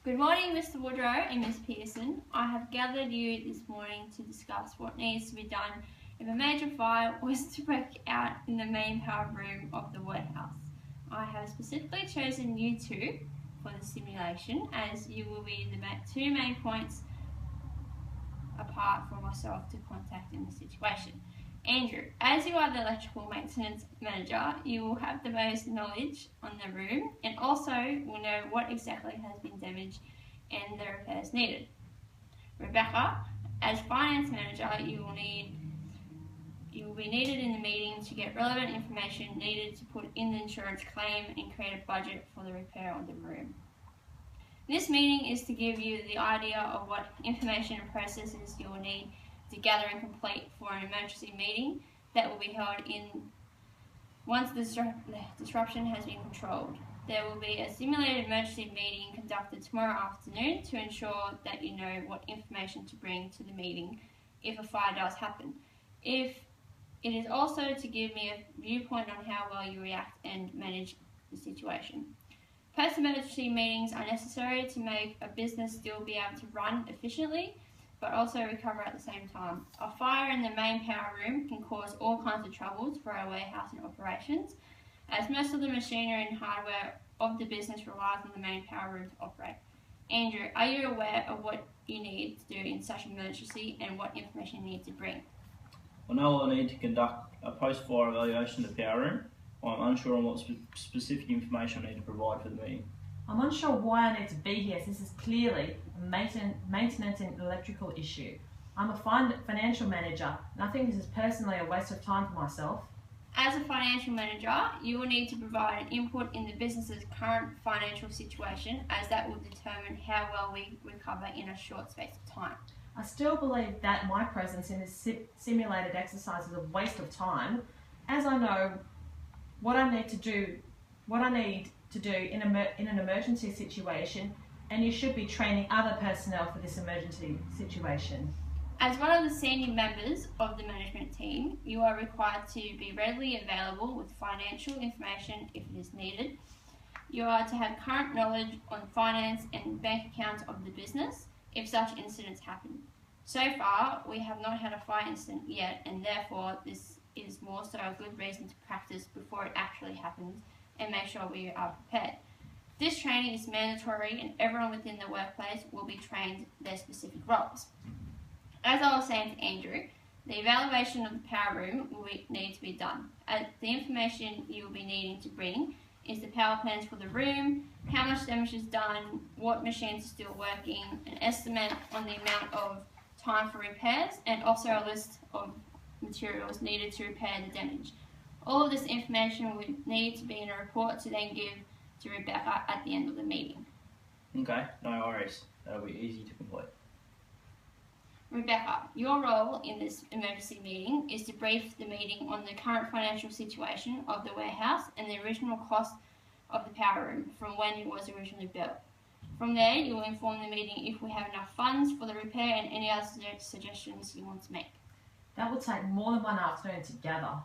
Good morning, Mr. Woodrow and Ms. Pearson. I have gathered you this morning to discuss what needs to be done if a major fire was to break out in the main power room of the warehouse. I have specifically chosen you two for the simulation, as you will be the two main points apart from myself to contact in the situation. Andrew, as you are the electrical maintenance manager, you will have the most knowledge on the room and also will know what exactly has been damaged and the repairs needed. Rebecca, as finance manager, you will be needed in the meeting to get relevant information needed to put in the insurance claim and create a budget for the repair of the room. This meeting is to give you the idea of what information and processes you will need to gather and complete for an emergency meeting that will be held once the disruption has been controlled. There will be a simulated emergency meeting conducted tomorrow afternoon to ensure that you know what information to bring to the meeting if a fire does happen. It is also to give me a viewpoint on how well you react and manage the situation. Post-emergency meetings are necessary to make a business still be able to run efficiently, but also recover at the same time. A fire in the main power room can cause all kinds of troubles for our warehouse and operations, as most of the machinery and hardware of the business relies on the main power room to operate. Andrew, are you aware of what you need to do in such an emergency and what information you need to bring? I know I need to conduct a post-fire evaluation of the power room. I'm unsure on what specific information I need to provide for the meeting. I'm unsure why I need to be here, since this is clearly a maintenance and electrical issue. I'm a financial manager, and I think this is personally a waste of time for myself. As a financial manager, you will need to provide an input in the business's current financial situation, as that will determine how well we recover in a short space of time. I still believe that my presence in this simulated exercise is a waste of time, as I know what I need to do in an emergency situation, and you should be training other personnel for this emergency situation. As one of the senior members of the management team, you are required to be readily available with financial information if it is needed. You are to have current knowledge on finance and bank accounts of the business if such incidents happen. So far, we have not had a fire incident yet, and therefore this is more so a good reason to practice before it actually happens and make sure we are prepared. This training is mandatory, and everyone within the workplace will be trained their specific roles. As I was saying to Andrew, the evaluation of the power room will need to be done. The information you will be needing to bring is the power plans for the room, how much damage is done, what machines are still working, an estimate on the amount of time for repairs, and also a list of materials needed to repair the damage. All of this information will need to be in a report to then give to Rebecca at the end of the meeting. Okay, no worries. That'll be easy to complete. Rebecca, your role in this emergency meeting is to brief the meeting on the current financial situation of the warehouse and the original cost of the power room from when it was originally built. From there, you will inform the meeting if we have enough funds for the repair and any other suggestions you want to make. That will take more than one afternoon to gather.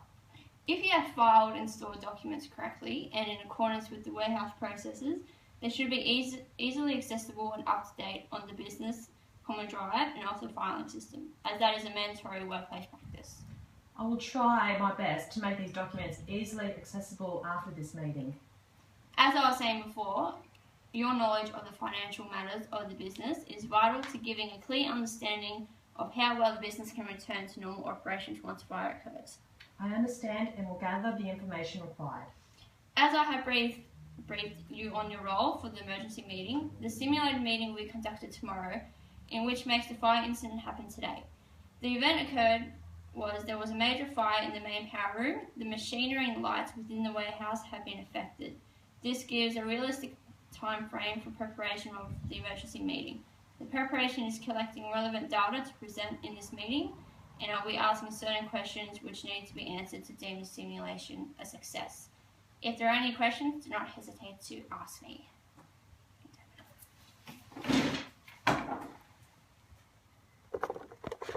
If you have filed and stored documents correctly and in accordance with the warehouse processes, they should be easily accessible and up to date on the business common drive and also filing system, as that is a mandatory workplace practice. I will try my best to make these documents easily accessible after this meeting. As I was saying before, your knowledge of the financial matters of the business is vital to giving a clear understanding of how well the business can return to normal operations once fire occurs. I understand and will gather the information required. As I have briefed you on your role for the emergency meeting, the simulated meeting will be conducted tomorrow, in which makes the fire incident happen today. The event occurred there was a major fire in the main power room. The machinery and lights within the warehouse have been affected. This gives a realistic time frame for preparation of the emergency meeting. The preparation is collecting relevant data to present in this meeting, and I'll be asking certain questions which need to be answered to deem the simulation a success. If there are any questions, do not hesitate to ask me.